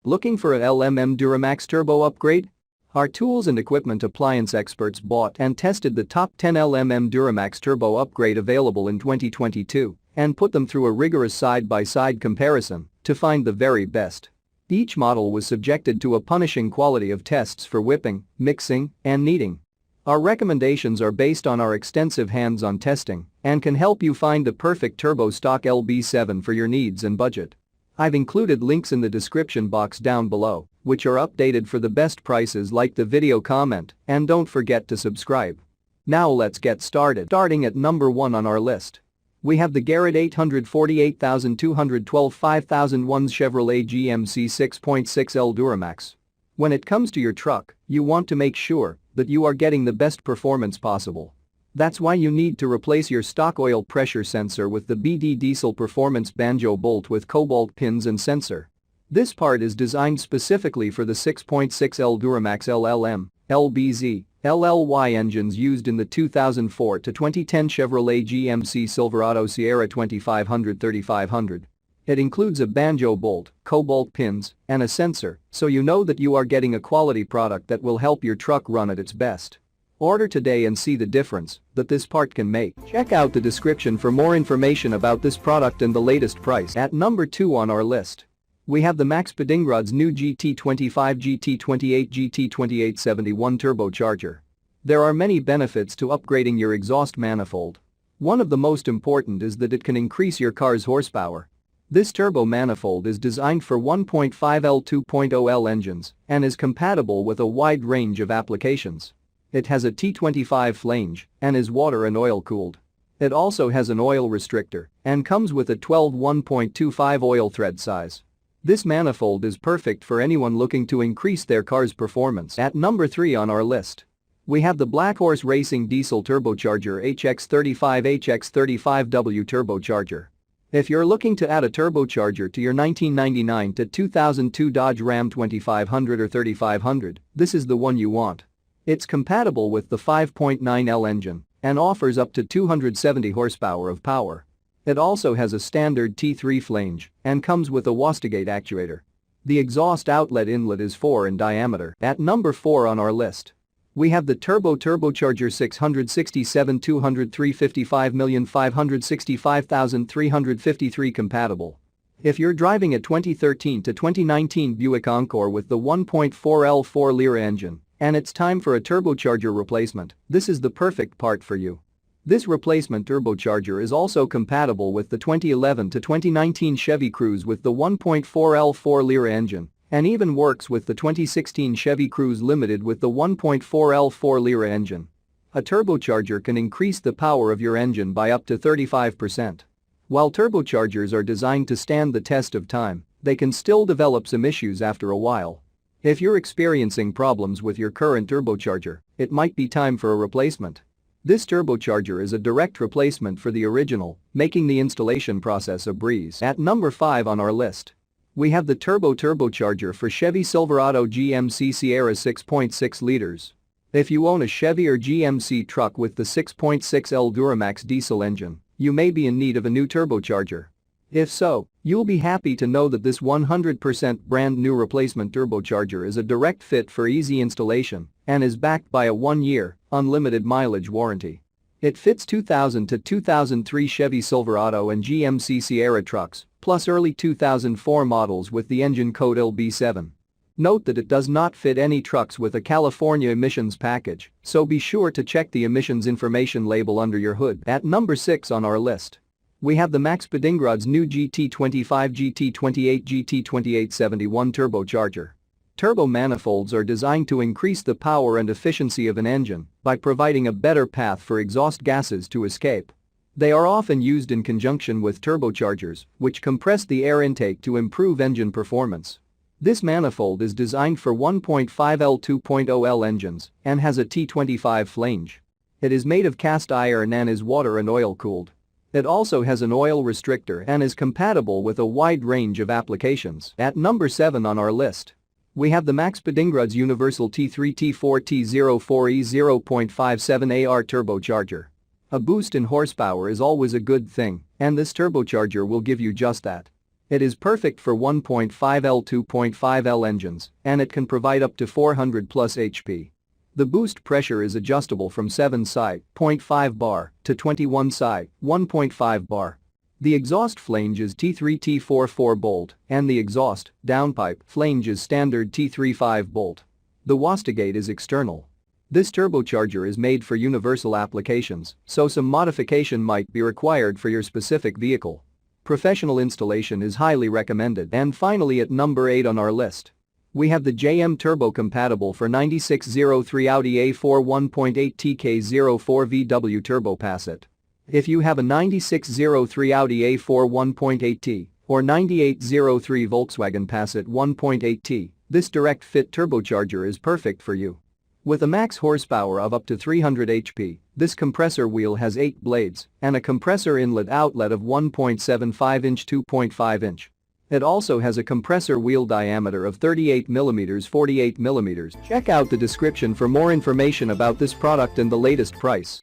Looking for a LMM Duramax Turbo Upgrade? Our tools and equipment appliance experts bought and tested the top 10 LMM Duramax Turbo Upgrade available in 2022 and put them through a rigorous side-by-side comparison to find the very best. Each model was subjected to a punishing quality of tests for whipping, mixing, and kneading. Our recommendations are based on our extensive hands-on testing and can help you find the perfect turbo stock LB7 for your needs and budget. I've included links in the description box down below, which are updated for the best prices. Like the video, comment, and don't forget to subscribe. Now let's get started. Starting at number 1 on our list. We have the Garrett 848,212 5001 Chevrolet GMC 6.6L Duramax. When it comes to your truck, you want to make sure that you are getting the best performance possible. That's why you need to replace your stock oil pressure sensor with the BD Diesel Performance Banjo bolt with cobalt pins and sensor. This part is designed specifically for the 6.6L Duramax LLM, LBZ, LLY engines used in the 2004 to 2010 Chevrolet GMC Silverado Sierra 2500-3500. It includes a banjo bolt, cobalt pins, and a sensor, so you know that you are getting a quality product that will help your truck run at its best. Order today and see the difference that this part can make. Check out the description for more information about this product and the latest price. At number 2 on our list, we have the Maxpeedingrods new GT25 GT28 GT2871 Turbocharger. There are many benefits to upgrading your exhaust manifold. One of the most important is that it can increase your car's horsepower. This turbo manifold is designed for 1.5L 2.0L engines and is compatible with a wide range of applications. It has a T25 flange and is water and oil cooled. It also has an oil restrictor and comes with a 12 1.25 oil thread size. This manifold is perfect for anyone looking to increase their car's performance. At number 3 on our list, we have the Black Horse Racing Diesel Turbocharger HX35 HX35W Turbocharger. If you're looking to add a turbocharger to your 1999 to 2002 Dodge Ram 2500 or 3500, this is the one you want. It's compatible with the 5.9L engine and offers up to 270 horsepower of power. It also has a standard T3 flange and comes with a Wastegate actuator. The exhaust outlet inlet is 4 in diameter. At number 4 on our list, we have the Turbocharger 667 200 355,565,353 compatible. If you're driving a 2013 to 2019 Buick Encore with the 1.4L 4-liter engine and it's time for a turbocharger replacement, this is the perfect part for you. This replacement turbocharger is also compatible with the 2011 to 2019 Chevy Cruze with the 1.4L 4-liter engine and even works with the 2016 Chevy Cruze Limited with the 1.4L 4-liter engine. A turbocharger can increase the power of your engine by up to 35%. While turbochargers are designed to stand the test of time, they can still develop some issues after a while. If you're experiencing problems with your current turbocharger, it might be time for a replacement. This turbocharger is a direct replacement for the original, making the installation process a breeze. At number 5 on our list, we have the turbocharger for Chevy Silverado GMC Sierra 6.6 liters. If you own a Chevy or GMC truck with the 6.6L Duramax diesel engine, you may be in need of a new turbocharger. If so, you'll be happy to know that this 100% brand new replacement turbocharger is a direct fit for easy installation and is backed by a 1-year, unlimited mileage warranty. It fits 2000 to 2003 Chevy Silverado and GMC Sierra trucks, plus early 2004 models with the engine code LB7. Note that it does not fit any trucks with a California emissions package, so be sure to check the emissions information label under your hood. At number 6 on our list, we have the Maxpeedingrods new GT25 GT28 GT2871 Turbocharger. Turbo manifolds are designed to increase the power and efficiency of an engine by providing a better path for exhaust gases to escape. They are often used in conjunction with turbochargers, which compress the air intake to improve engine performance. This manifold is designed for 1.5L 2.0L engines and has a T25 flange. It is made of cast iron and is water and oil cooled. It also has an oil restrictor and is compatible with a wide range of applications. At number 7 on our list, we have the Maxpeedingrods Universal T3 T4 T04E 0.57 AR Turbocharger. A boost in horsepower is always a good thing, and this turbocharger will give you just that. It is perfect for 1.5L 2.5L engines, and it can provide up to 400 plus HP. The boost pressure is adjustable from 7 psi (0.5 bar) to 21 psi (1.5 bar). The exhaust flange is T3 T4 4-bolt, and the exhaust downpipe flange is standard T3 5-bolt. The wastegate is external. This turbocharger is made for universal applications, so some modification might be required for your specific vehicle. Professional installation is highly recommended. And finally, at number 8 on our list, we have the JM Turbo compatible for 9603 Audi A4 1.8 TK04 VW Turbo Passet. If you have a 9603 Audi A4 1.8T or 9803 Volkswagen Passat 1.8T, this direct fit turbocharger is perfect for you. With a max horsepower of up to 300 HP, this compressor wheel has 8 blades and a compressor inlet-outlet of 1.75 inch 2.5 inch. It also has a compressor wheel diameter of 38 mm 48 mm. Check out the description for more information about this product and the latest price.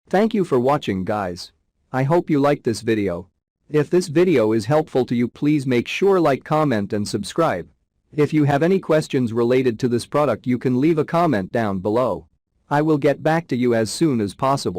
Thank you for watching, guys. I hope you liked this video. If this video is helpful to you, please make sure like, comment and subscribe. If you have any questions related to this product, you can leave a comment down below. I will get back to you as soon as possible.